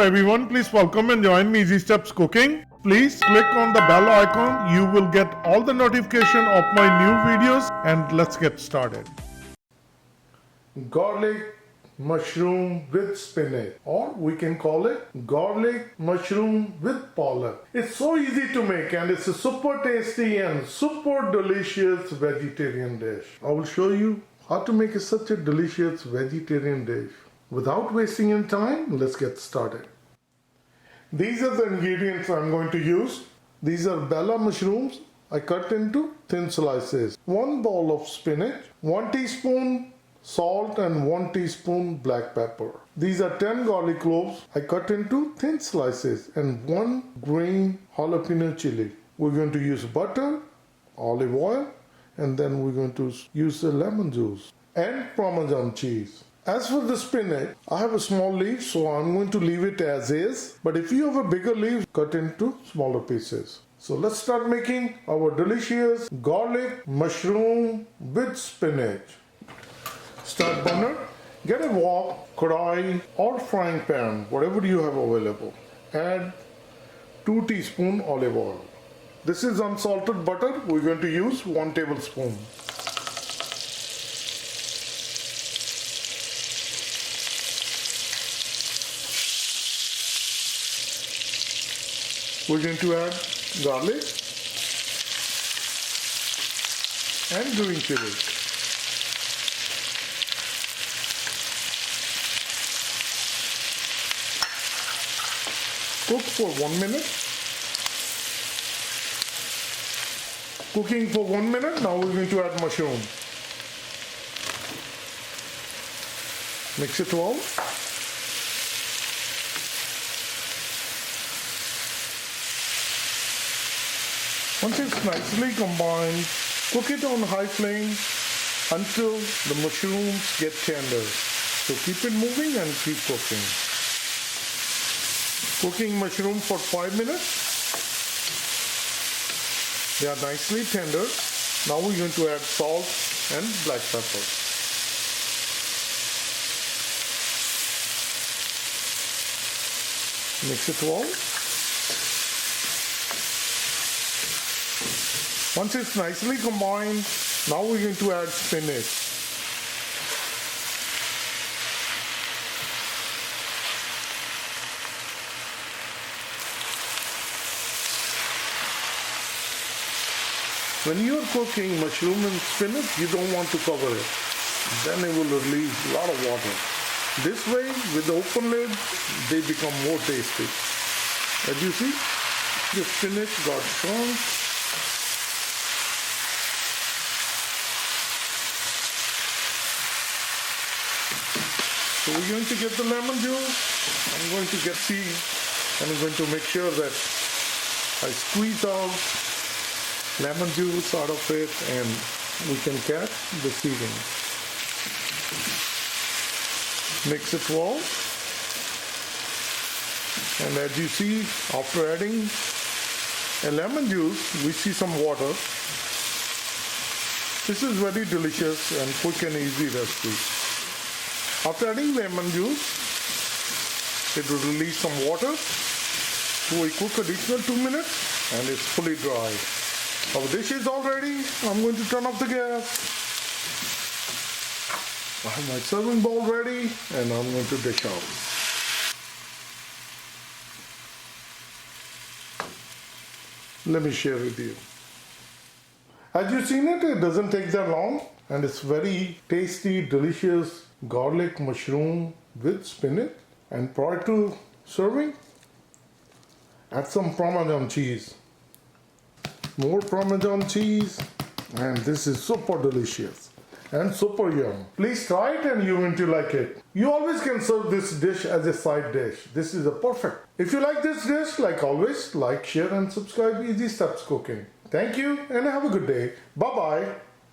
everyone, please welcome and join me Easy Steps Cooking. Please click on the bell icon. You will get all the notification of my new videos, and let's get started. Garlic mushroom with spinach, or we can call it garlic mushroom with pollock. It's so easy to make and it's a super tasty and super delicious vegetarian dish. I will show you how to make such a delicious vegetarian dish. Without wasting any time, let's get started. These are the ingredients I'm going to use. These are bella mushrooms. I cut into thin slices. 1 bowl of spinach, 1 teaspoon salt and 1 teaspoon black pepper. These are 10 garlic cloves. I cut into thin slices and 1 green jalapeno chili. We're going to use butter, olive oil, and then we're going to use the lemon juice and Parmesan cheese. As for the spinach, I have a small leaf, so I'm going to leave it as is. But if you have a bigger leaf, cut into smaller pieces. So let's start making our delicious garlic mushroom with spinach. Start burner. Get a wok, kadai or frying pan, whatever you have available. Add 2 teaspoons olive oil. This is unsalted butter. We're going to use 1 tablespoon. We're going to add garlic and green chili. Cook for 1 minute. Cooking for 1 minute. Now we're going to add mushroom. Mix it well. Once it's nicely combined, cook it on high flame until the mushrooms get tender. So keep it moving and keep cooking. Cooking mushroom for 5 minutes. They are nicely tender. Now we're going to add salt and black pepper. Mix it well. Once it's nicely combined, now we're going to add spinach. When you are cooking mushroom and spinach, you don't want to cover it. Then it will release a lot of water. This way, with the open lid, they become more tasty. As you see, the spinach got shrunk. So we're going to get the lemon juice. I'm going to get seed and I'm going to make sure that I squeeze out lemon juice out of it and we can catch the seeding. Mix it well. And as you see, after adding a lemon juice, we see some water. This is very delicious and quick and easy recipe. After adding lemon juice, it will release some water. So we cook additional 2 minutes and it's fully dry. Our dish is all ready. I'm going to turn off the gas. I have my serving bowl ready and I'm going to dish out. Let me share with you. As you've seen it, it doesn't take that long and it's very tasty, delicious garlic mushroom with spinach. And prior to serving, add some Parmesan cheese. More Parmesan cheese, and this is super delicious and super yum. Please try it and you're going to like it. You always can serve this dish as a side dish. This is a perfect. If you like this dish, like always, like, share and subscribe Easy Steps Cooking. Thank you and have a good day. Bye-bye.